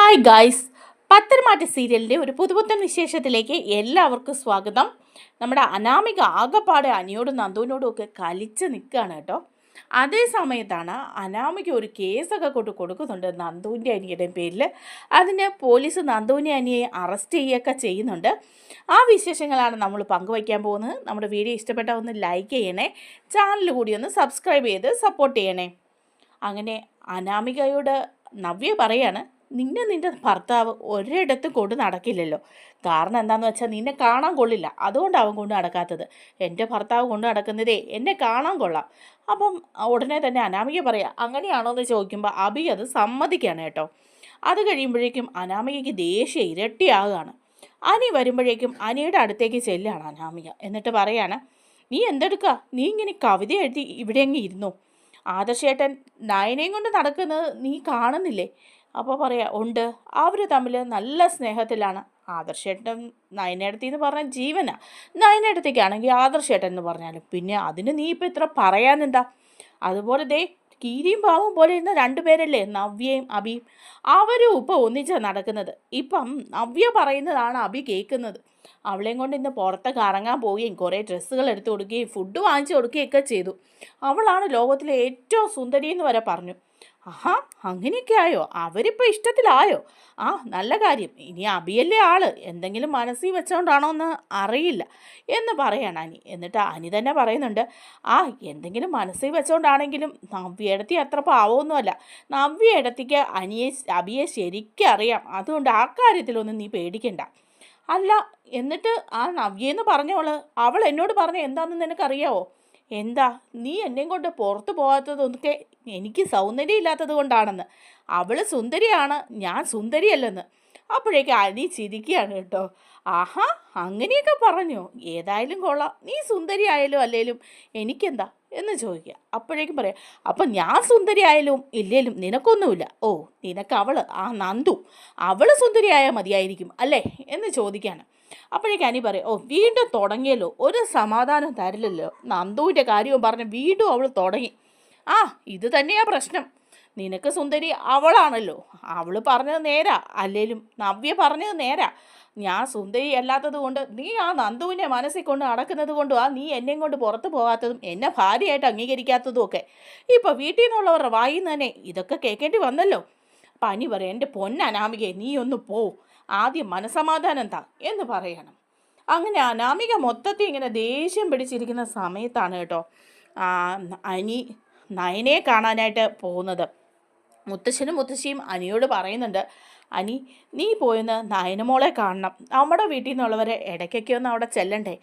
Hi guys, പത്തരമാറ്റ സീരിയലിൻ്റെ ഒരു പുതുപുത്തൻ വിശേഷത്തിലേക്ക് എല്ലാവർക്കും സ്വാഗതം. നമ്മുടെ അനാമിക ആകപ്പാടെ അനിയോടും നന്ദുവിനോടും ഒക്കെ കലിച്ച് നിൽക്കുകയാണ് കേട്ടോ. അതേ സമയത്താണ് അനാമിക ഒരു കേസൊക്കെ കൊടുക്കുന്നുണ്ട് നന്ദുവിൻ്റെ അനിയുടെയും പേരിൽ. അതിന് പോലീസ് നന്ദുവിനെ അനിയെ അറസ്റ്റ് ചെയ്യുകയൊക്കെ ചെയ്യുന്നുണ്ട്. ആ വിശേഷങ്ങളാണ് നമ്മൾ പങ്കുവയ്ക്കാൻ പോകുന്നത്. നമ്മുടെ വീഡിയോ ഇഷ്ടപ്പെട്ടാൽ ഒന്ന് ലൈക്ക് ചെയ്യണേ, ചാനൽ കൂടി ഒന്ന് സബ്സ്ക്രൈബ് ചെയ്ത് സപ്പോർട്ട് ചെയ്യണേ. അങ്ങനെ അനാമികയോട് നവ്യ പറയാണ്, നിന്റെ ഭർത്താവ് ഒരിടത്തും കൊണ്ട് നടക്കില്ലല്ലോ. കാരണം എന്താണെന്ന് വെച്ചാൽ നിന്നെ കാണാൻ കൊള്ളില്ല, അതുകൊണ്ടാണ് അവൻ കൊണ്ട് നടക്കാത്തത്. എൻ്റെ ഭർത്താവ് കൊണ്ട് നടക്കുന്നതേ എന്നെ കാണാൻ കൊള്ളാം. അപ്പം ഉടനെ തന്നെ അനാമിക പറയാം, അങ്ങനെയാണോ എന്ന് ചോദിക്കുമ്പോൾ അബി അത് സമ്മതിക്കുകയാണ് കേട്ടോ. അത് കഴിയുമ്പോഴേക്കും അനാമികയ്ക്ക് ദേഷ്യം ഇരട്ടിയാകുകയാണ്. അനി വരുമ്പോഴേക്കും അനിയുടെ അടുത്തേക്ക് ചെല്ലുകയാണ് അനാമിക. എന്നിട്ട് പറയാണ്, നീ എന്തെടുക്കുക, നീ ഇങ്ങനെ കവിത എഴുതി ഇവിടെ അങ്ങ് ഇരുന്നു. ആദർശേട്ടൻ നയനയും കൊണ്ട് നടക്കുന്നത് നീ കാണുന്നില്ലേ? അപ്പോൾ പറയാം, ഉണ്ട്, അവർ തമ്മിൽ നല്ല സ്നേഹത്തിലാണ്. ആദർശേട്ടൻ നയനേടത്തി എന്ന് പറഞ്ഞാൽ ജീവനാ. നയനേടത്തേക്കാണെങ്കിൽ ആദർശേട്ടൻ എന്ന് പറഞ്ഞാലും പിന്നെ അതിന് നീ ഇപ്പം ഇത്ര പറയാനെന്താ? അതുപോലെ ദേ കീരിയും പാവും പോലെ ഇരുന്ന രണ്ടുപേരല്ലേ നവ്യയും അബിയും. അവരും ഇപ്പം ഒന്നിച്ചാണ് നടക്കുന്നത്. ഇപ്പം നവ്യ പറയുന്നതാണ് അബി കേൾക്കുന്നത്. അവളെയും കൊണ്ട് ഇന്ന് പുറത്തൊക്കെ ഇറങ്ങാൻ പോവുകയും കുറേ ഡ്രസ്സുകൾ എടുത്തു കൊടുക്കുകയും ഫുഡ് വാങ്ങിച്ചു കൊടുക്കുകയൊക്കെ ചെയ്തു. അവളാണ് ലോകത്തിലെ ഏറ്റവും സുന്ദരി എന്ന് വരെ പറഞ്ഞു. ആഹാ, അങ്ങനെയൊക്കെ ആയോ? അവരിപ്പോൾ ഇഷ്ടത്തിലായോ? ആ, നല്ല കാര്യം. ഇനി അബിയല്ലേ ആള്, എന്തെങ്കിലും മനസ്സിൽ വെച്ചോണ്ടാണോ എന്ന് അറിയില്ല എന്ന് പറയാണ് അനി. എന്നിട്ട് അനി തന്നെ പറയുന്നുണ്ട്, ആ, എന്തെങ്കിലും മനസ്സിൽ വെച്ചോണ്ടാണെങ്കിലും നവ്യയിടത്തി അത്ര പാവമൊന്നുമല്ല. നവ്യയിടത്തിക്ക് അബിയെ ശരിക്കും അറിയാം. അതുകൊണ്ട് ആ കാര്യത്തിലൊന്നും നീ പേടിക്കണ്ട. അല്ല, എന്നിട്ട് ആ നവ്യെന്ന് പറഞ്ഞവള് അവൾ എന്നോട് പറഞ്ഞ എന്താണെന്ന് നിനക്കറിയാവോ? എന്താ? നീ എന്നെയും കൊണ്ട് പുറത്ത് പോകാത്തതൊക്കെ എനിക്ക് സൗന്ദര്യം ഇല്ലാത്തത് കൊണ്ടാണെന്ന്. അവൾ സുന്ദരിയാണ്, ഞാൻ സുന്ദരിയല്ലെന്ന്. അപ്പോഴേക്കും അനി ചിരിക്കുകയാണ് കേട്ടോ. ആഹാ, അങ്ങനെയൊക്കെ പറഞ്ഞോ? ഏതായാലും കൊള്ളാം, നീ സുന്ദരി ആയാലും അല്ലേലും എനിക്കെന്താ എന്ന് ചോദിക്കുക. അപ്പോഴേക്കും പറയാം, അപ്പം ഞാൻ സുന്ദരി ആയാലും ഇല്ലേലും നിനക്കൊന്നുമില്ല. ഓ, നിനക്ക് ആ നന്ദു അവൾ സുന്ദരിയായാൽ മതിയായിരിക്കും അല്ലേ എന്ന് ചോദിക്കുകയാണ്. അപ്പോഴേക്കും അനി പറയും, ഓ, വീണ്ടും തുടങ്ങിയല്ലോ, ഒരു സമാധാനം തരില്ലല്ലോ. നന്ദുവിൻ്റെ കാര്യവും പറഞ്ഞ് വീണ്ടും അവൾ തുടങ്ങി. ആ, ഇത് തന്നെയാ പ്രശ്നം. നിനക്ക് സുന്ദരി അവളാണല്ലോ. അവൾ പറഞ്ഞത് നേരാ, അല്ലേലും നവ്യ പറഞ്ഞത് നേരാ. ഞാൻ സുന്ദരി അല്ലാത്തത് കൊണ്ട് നീ ആ നന്ദുവിനെ മനസ്സിൽ കൊണ്ട് നടക്കുന്നത് കൊണ്ടും നീ എന്നെയും കൊണ്ട് പുറത്ത് പോകാത്തതും എന്നെ ഭാര്യയായിട്ട് അംഗീകരിക്കാത്തതും ഒക്കെ ഇപ്പോൾ വീട്ടിൽ നിന്നുള്ളവരുടെ വായിൽ നിന്ന് തന്നെ ഇതൊക്കെ കേൾക്കേണ്ടി വന്നല്ലോ. അപ്പം അനി പറയാം, എൻ്റെ പൊന്നനാമികയെ നീ ഒന്ന് പോ, ആദ്യം മനസമാധാനം താ എന്ന് പറയണം. അങ്ങനെ അനാമിക മൊത്തത്തിൽ ഇങ്ങനെ ദേഷ്യം പിടിച്ചിരിക്കുന്ന സമയത്താണ് കേട്ടോ അനി നയനയെ കാണാനായിട്ട് പോകുന്നത്. മുത്തശ്ശനും മുത്തശ്ശിയും അനിയോട് പറയുന്നുണ്ട്, അനി, നീ പോയെന്ന് നയനമോളെ കാണണം. നമ്മുടെ വീട്ടിൽ നിന്നുള്ളവരെ ഇടയ്ക്കൊക്കെ ഒന്ന് അവിടെ ചെല്ലണ്ടേ?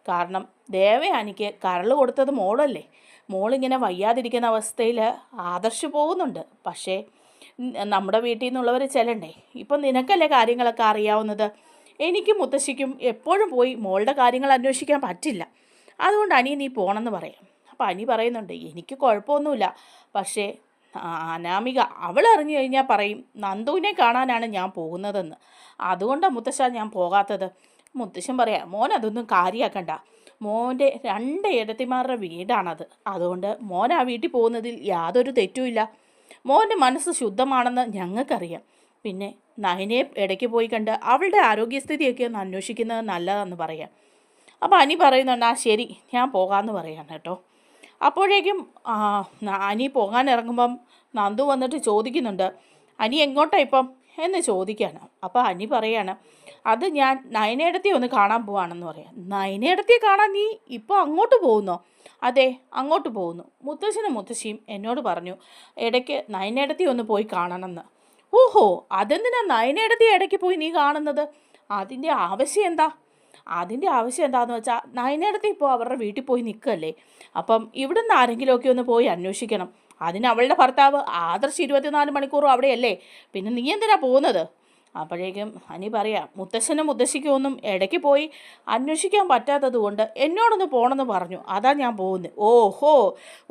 കാരണം ദേവയാനിക്ക് കരൾ കൊടുത്തത് മോളല്ലേ. മോളിങ്ങനെ വയ്യാതിരിക്കുന്ന അവസ്ഥയിൽ ആദർശ് പോകുന്നുണ്ട്. പക്ഷേ നമ്മുടെ വീട്ടിൽ നിന്നുള്ളവർ ചെല്ലണ്ടേ? ഇപ്പം നിനക്കല്ലേ കാര്യങ്ങളൊക്കെ അറിയാവുന്നത്. എനിക്കും മുത്തശ്ശിക്കും എപ്പോഴും പോയി മോളുടെ കാര്യങ്ങൾ അന്വേഷിക്കാൻ പറ്റില്ല. അതുകൊണ്ട് അനി നീ പോകണമെന്ന് പറയാം. അപ്പം അനി പറയുന്നുണ്ട്, എനിക്ക് കുഴപ്പമൊന്നുമില്ല. പക്ഷേ അനാമിക അവൾ അറിഞ്ഞു കഴിഞ്ഞാൽ പറയും നന്ദുവിനെ കാണാനാണ് ഞാൻ പോകുന്നതെന്ന്. അതുകൊണ്ടാണ് മുത്തശ്ശ ഞാൻ പോകാത്തത്. മുത്തശ്ശൻ പറയാം, മോൻ അതൊന്നും കാര്യമാക്കണ്ട. മോൻ്റെ 2 ഇടത്തിമാരുടെ വീടാണത്. അതുകൊണ്ട് മോൻ ആ വീട്ടിൽ പോകുന്നതിൽ യാതൊരു തെറ്റുമില്ല. മോൻ്റെ മനസ്സ് ശുദ്ധമാണെന്ന് ഞങ്ങൾക്കറിയാം. പിന്നെ നയനെ ഇടയ്ക്ക് പോയി കണ്ട് അവളുടെ ആരോഗ്യസ്ഥിതിയൊക്കെ ഒന്ന് അന്വേഷിക്കുന്നത് നല്ലതാണെന്ന് പറയാം. അപ്പോൾ അനി പറയുന്നുണ്ട്, ആ ശരി, ഞാൻ പോകാമെന്ന് പറയാം കേട്ടോ. അപ്പോഴേക്കും അനി പോകാൻ ഇറങ്ങുമ്പം നന്ദു വന്നിട്ട് ചോദിക്കുന്നുണ്ട്, അനി എങ്ങോട്ടാണ് ഇപ്പം എന്ന് ചോദിക്കുകയാണ്. അപ്പോൾ അനി പറയാണ്, അത് ഞാൻ നയനേടത്തെ ഒന്ന് കാണാൻ പോവാണെന്ന് പറയാം. നയനേടത്തെ കാണാൻ നീ ഇപ്പോൾ അങ്ങോട്ട് പോകുന്നോ? അതെ, അങ്ങോട്ട് പോകുന്നു. മുത്തശ്ശനും മുത്തശ്ശിയും എന്നോട് പറഞ്ഞു ഇടയ്ക്ക് നയനേടത്തെ ഒന്ന് പോയി കാണണമെന്ന്. ഓഹോ, അതെന്തിനാ നയനേടത്തെ ഇടയ്ക്ക് പോയി നീ കാണുന്നത്? അതിൻ്റെ ആവശ്യം എന്താ? അതിൻ്റെ ആവശ്യം എന്താണെന്ന് വെച്ചാൽ നയനേടത്തെ ഇപ്പോൾ അവരുടെ വീട്ടിൽ പോയി നിൽക്കുകയല്ലേ. അപ്പം ഇവിടുന്ന് ആരെങ്കിലുമൊക്കെ ഒന്ന് പോയി അന്വേഷിക്കണം. അതിന് അവളുടെ ഭർത്താവ് ആദർശ് 24 മണിക്കൂറും അവിടെയല്ലേ. പിന്നെ നീ എന്തിനാ പോകുന്നത്? അപ്പോഴേക്കും അനി പറയാം, മുത്തശ്ശനും മുത്തശ്ശിക്കും ഒന്നും ഇടയ്ക്ക് പോയി അന്വേഷിക്കാൻ പറ്റാത്തത് കൊണ്ട് എന്നോടൊന്ന് പോകണമെന്ന് പറഞ്ഞു, അതാ ഞാൻ പോകുന്നത്. ഓഹോ,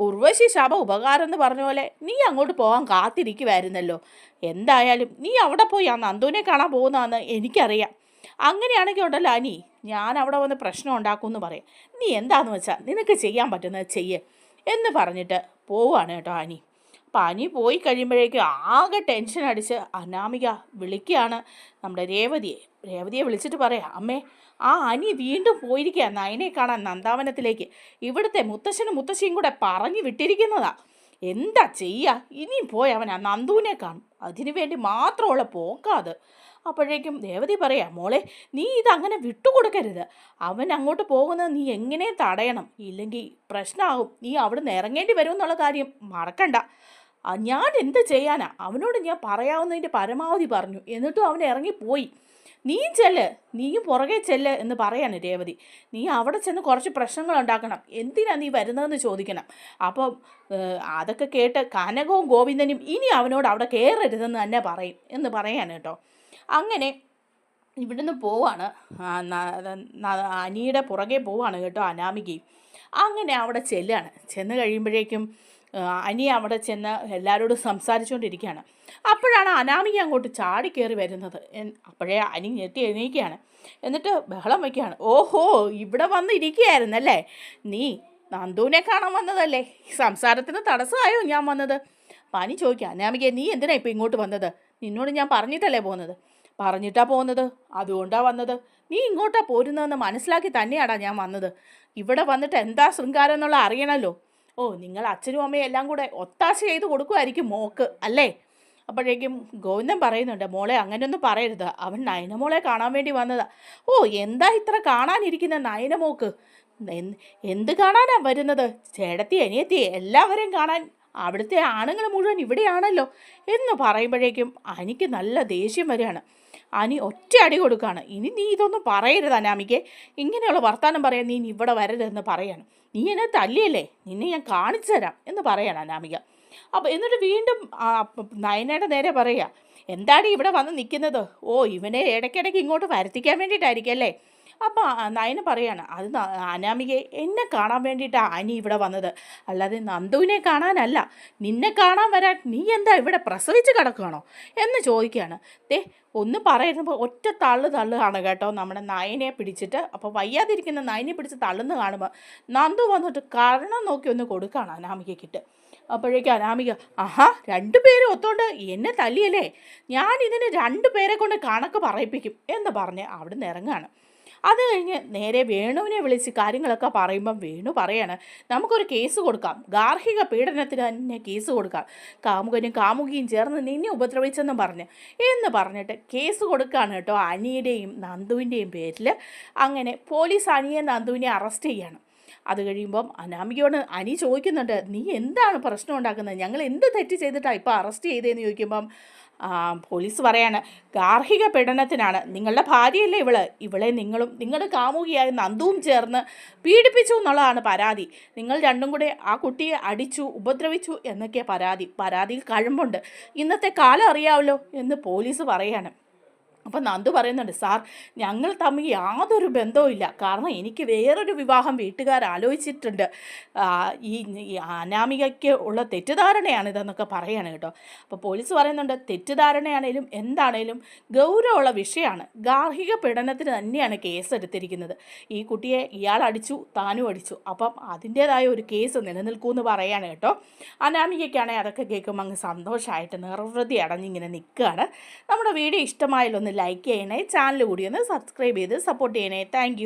ഉർവശി ശാപ ഉപകാരം എന്ന് പറഞ്ഞ പോലെ നീ അങ്ങോട്ട് പോകാൻ കാത്തിരിക്കുമായിരുന്നല്ലോ. എന്തായാലും നീ അവിടെ പോയി ആ നന്ദുവിനെ കാണാൻ പോകുന്നതെന്ന് എനിക്കറിയാം. അങ്ങനെയാണെങ്കിൽ ഉണ്ടല്ലോ അനി, ഞാൻ അവിടെ വന്ന് പ്രശ്നം ഉണ്ടാക്കുമെന്ന് പറയാം. നീ എന്താണെന്ന് വെച്ചാൽ നിനക്ക് ചെയ്യാൻ പറ്റുന്നത് ചെയ്യേ എന്ന് പറഞ്ഞിട്ട് പോവുകയാണ് കേട്ടോ അനി. പനി പോയി കഴിയുമ്പോഴേക്കും ആകെ ടെൻഷൻ അടിച്ച് അനാമിക വിളിക്കുകയാണ് നമ്മുടെ രേവതിയെ വിളിച്ചിട്ട് പറയാം, അമ്മേ ആ അനി വീണ്ടും പോയിരിക്കുക നയനെ കാണാൻ നന്ദാവനത്തിലേക്ക്. ഇവിടുത്തെ മുത്തശ്ശനും മുത്തശ്ശിയും കൂടെ പറഞ്ഞു വിട്ടിരിക്കുന്നതാ. എന്താ ചെയ്യുക, ഇനിയും പോയി അവൻ ആ നന്ദുവിനെ കാണും. അതിനു വേണ്ടി മാത്രമുള്ള പോക്കാത്. അപ്പോഴേക്കും രേവതി പറയാം, മോളെ നീ ഇതങ്ങനെ വിട്ടുകൊടുക്കരുത്. അവൻ അങ്ങോട്ട് പോകുന്നത് നീ എങ്ങനെ തടയണം, ഇല്ലെങ്കിൽ പ്രശ്നമാകും. നീ അവിടെ നിന്ന് ഇറങ്ങേണ്ടി വരും എന്നുള്ള കാര്യം മറക്കണ്ട. ഞാൻ എന്ത് ചെയ്യാനാ, അവനോട് ഞാൻ പറയാവുന്നതിൻ്റെ പരമാവധി പറഞ്ഞു, എന്നിട്ടും അവൻ ഇറങ്ങിപ്പോയി. നീയും പുറകെ ചെല്ല് എന്ന് പറയാണ് രേവതി. നീ അവിടെ ചെന്ന് കുറച്ച് പ്രശ്നങ്ങൾ ഉണ്ടാക്കണം, എന്തിനാ നീ വരുന്നതെന്ന് ചോദിക്കണം. അപ്പം അതൊക്കെ കേട്ട് കനകവും ഗോവിന്ദനും ഇനി അവനോട് അവിടെ കയറരുതെന്ന് തന്നെ പറയും എന്ന് പറയാണ് കേട്ടോ. അങ്ങനെ ഇവിടുന്ന് പോവാണ്, അനിയുടെ പുറകെ പോവാണ് കേട്ടോ അനാമികയും. അങ്ങനെ അവിടെ ചെന്ന് കഴിയുമ്പോഴേക്കും അനി അവിടെ ചെന്ന് എല്ലാവരോടും സംസാരിച്ചുകൊണ്ടിരിക്കുകയാണ്. അപ്പോഴാണ് അനാമിക അങ്ങോട്ട് ചാടി കയറി വരുന്നത്. അപ്പോഴേ അനി ഞെട്ടി എണീക്കുകയാണ്. എന്നിട്ട് ബഹളം വയ്ക്കുകയാണ്, ഓഹോ ഇവിടെ വന്നിരിക്കുകയായിരുന്നല്ലേ, നീ നന്ദുവിനെ കാണാൻ വന്നതല്ലേ, സംസാരത്തിന് തടസ്സമായോ ഞാൻ വന്നത്? പനി ചോദിക്കുക, അനാമിക നീ എന്തിനാ ഇപ്പം ഇങ്ങോട്ട് വന്നത്? നിന്നോട് ഞാൻ പറഞ്ഞിട്ടല്ലേ പോകുന്നത്, അതുകൊണ്ടാണ് വന്നത്. നീ ഇങ്ങോട്ടാ പോരുന്നതെന്ന് മനസ്സിലാക്കി തന്നെയാടാ ഞാൻ വന്നത്. ഇവിടെ വന്നിട്ട് എന്താ ശൃംഗാരം എന്നുള്ള അറിയണമല്ലോ. ഓ നിങ്ങൾ അച്ഛനും അമ്മയും എല്ലാം കൂടെ ഒത്താശ ചെയ്ത് കൊടുക്കുമായിരിക്കും മോക്ക് അല്ലേ? അപ്പോഴേക്കും ഗോവിന്ദൻ പറയുന്നുണ്ട്, മോളെ അങ്ങനെയൊന്നും പറയരുത്, അവൻ നയനമോളെ കാണാൻ വേണ്ടി വന്നതാ. ഓ എന്താ ഇത്ര കാണാനിരിക്കുന്ന നയനമോക്ക്? എന്ത് കാണാനാ വരുന്നത്? ചേട്ടത്തി അനിയത്തി എല്ലാവരെയും കാണാൻ. അവിടുത്തെ ആണുങ്ങൾ മുഴുവൻ ഇവിടെയാണല്ലോ എന്ന് പറയുമ്പോഴേക്കും അനിക്ക് നല്ല ദേഷ്യം വരികയാണ്. അനി ഒറ്റ അടി കൊടുക്കുകയാണ്. ഇനി നീ ഇതൊന്നും പറയരുത് അനാമികെ, ഇങ്ങനെയുള്ള വർത്താനം പറയാൻ നീ ഇവിടെ വരരുതെന്ന് പറയാണ്. നീ എന്നെ തല്ലിയല്ലേ, നിന്നെ ഞാൻ കാണിച്ചു തരാം എന്ന് പറയാണ് അനാമിക. അപ്പോൾ എന്നിട്ട് വീണ്ടും നയനയുടെ നേരെ പറയുക, എന്താടി ഇവിടെ വന്ന് നിൽക്കുന്നത്? ഓ ഇവനെ ഇടയ്ക്കിടയ്ക്ക് ഇങ്ങോട്ട് വരുത്തിക്കാൻ വേണ്ടിയിട്ടായിരിക്കും അല്ലേ? അപ്പോൾ നയന പറയാണ്, അത് അനാമികയെ എന്നെ കാണാൻ വേണ്ടിയിട്ടാണ് അനി ഇവിടെ വന്നത്, അല്ലാതെ നന്ദുവിനെ കാണാനല്ല. നിന്നെ കാണാൻ വരാൻ നീ എന്താ ഇവിടെ പ്രസവിച്ച് കിടക്കുകയാണോ എന്ന് ചോദിക്കുകയാണ്. ഒന്ന് പറയുമ്പോൾ ഒറ്റ തള്ളുകയാണ് കേട്ടോ നമ്മുടെ നയനെ പിടിച്ചിട്ട്. അപ്പോൾ വയ്യാതിരിക്കുന്ന നയനെ പിടിച്ച് തള്ളുന്ന കാണുമ്പോൾ നന്ദു വന്നിട്ട് കരണം നോക്കി ഒന്ന് കൊടുക്കുകയാണ് അനാമികയ്ക്കിട്ട്. അപ്പോഴേക്കും അനാമിക, ആഹാ 2 പേരും ഒത്തോണ്ട് എന്നെ തല്ലിയല്ലേ, ഞാൻ ഇതിന് 2 പേരെ കൊണ്ട് കണക്ക് പറയിപ്പിക്കും എന്ന് പറഞ്ഞ് അവിടെ നിന്ന് ഇറങ്ങുകയാണ്. അത് കഴിഞ്ഞ് നേരെ വേണുവിനെ വിളിച്ച് കാര്യങ്ങളൊക്കെ പറയുമ്പം വേണു പറയാണ്, നമുക്കൊരു കേസ് കൊടുക്കാം, ഗാർഹിക പീഡനത്തിന് തന്നെ കേസ് കൊടുക്കാം, കാമുകനും കാമുകിയും ചേർന്ന് നിന്നെ ഉപദ്രവിച്ചെന്നും പറഞ്ഞിട്ട് കേസ് കൊടുക്കുകയാണ് കേട്ടോ അനിയുടെയും നന്ദുവിൻ്റെയും പേരിൽ. അങ്ങനെ പോലീസ് അനിയെ നന്ദുവിനെ അറസ്റ്റ് ചെയ്യാണ്. അത് കഴിയുമ്പം അനാമികയോട് അനി ചോദിക്കുന്നുണ്ട്, നീ എന്താണ് പ്രശ്നം ഉണ്ടാക്കുന്നത്, ഞങ്ങൾ എന്ത് തെറ്റ് ചെയ്തിട്ടാണ് ഇപ്പോൾ അറസ്റ്റ് ചെയ്തതെന്ന് ചോദിക്കുമ്പം പോലീസ് പറയാണ്, ഗാർഹിക പീഡനത്തിനാണ്. നിങ്ങളുടെ ഭാര്യയല്ലേ ഇവളെ നിങ്ങളും നിങ്ങളുടെ കാമുകിയായ നന്ദുവും ചേർന്ന് പീഡിപ്പിച്ചു എന്നുള്ളതാണ് പരാതി. നിങ്ങൾ രണ്ടും കൂടെ ആ കുട്ടിയെ അടിച്ചു ഉപദ്രവിച്ചു എന്നൊക്കെയാണ് പരാതിയിൽ കഴമ്പുണ്ട്. ഇന്നത്തെ കാലം അറിയാമല്ലോ എന്ന് പോലീസ് പറയാണ്. അപ്പം നന്ദു പറയുന്നുണ്ട്, സാർ ഞങ്ങൾ തമ്മിൽ യാതൊരു ബന്ധവും ഇല്ല, കാരണം എനിക്ക് വേറൊരു വിവാഹം വീട്ടുകാർ ആലോചിച്ചിട്ടുണ്ട്, ഈ അനാമികയ്ക്ക് ഉള്ള തെറ്റിദ്ധാരണയാണിതെന്നൊക്കെ പറയാണ് കേട്ടോ. അപ്പോൾ പോലീസ് പറയുന്നുണ്ട്, തെറ്റിദ്ധാരണയാണേലും എന്താണേലും ഗൗരവമുള്ള വിഷയമാണ്, ഗാർഹിക പീഡനത്തിന് തന്നെയാണ് കേസ് എടുത്തിരിക്കുന്നത്. ഈ കുട്ടിയെ ഇയാൾ അടിച്ചു, താനും അടിച്ചു, അപ്പം അതിൻ്റേതായ ഒരു കേസ് നിലനിൽക്കുമെന്ന് പറയാണ് കേട്ടോ. അനാമികയ്ക്കാണെങ്കിൽ അതൊക്കെ കേൾക്കുമ്പോൾ അങ്ങ് സന്തോഷമായിട്ട് നിർവൃതി അടഞ്ഞിങ്ങനെ നിൽക്കുകയാണ്. നമ്മുടെ വീഡിയോ ഇഷ്ടമായാലൊന്ന് ലൈക്ക് ചെയ്യണേ, ചാനൽ കൂടി ഒന്ന് സബ്സ്ക്രൈബ് ചെയ്ത് സപ്പോർട്ട് ചെയ്യണേ. താങ്ക്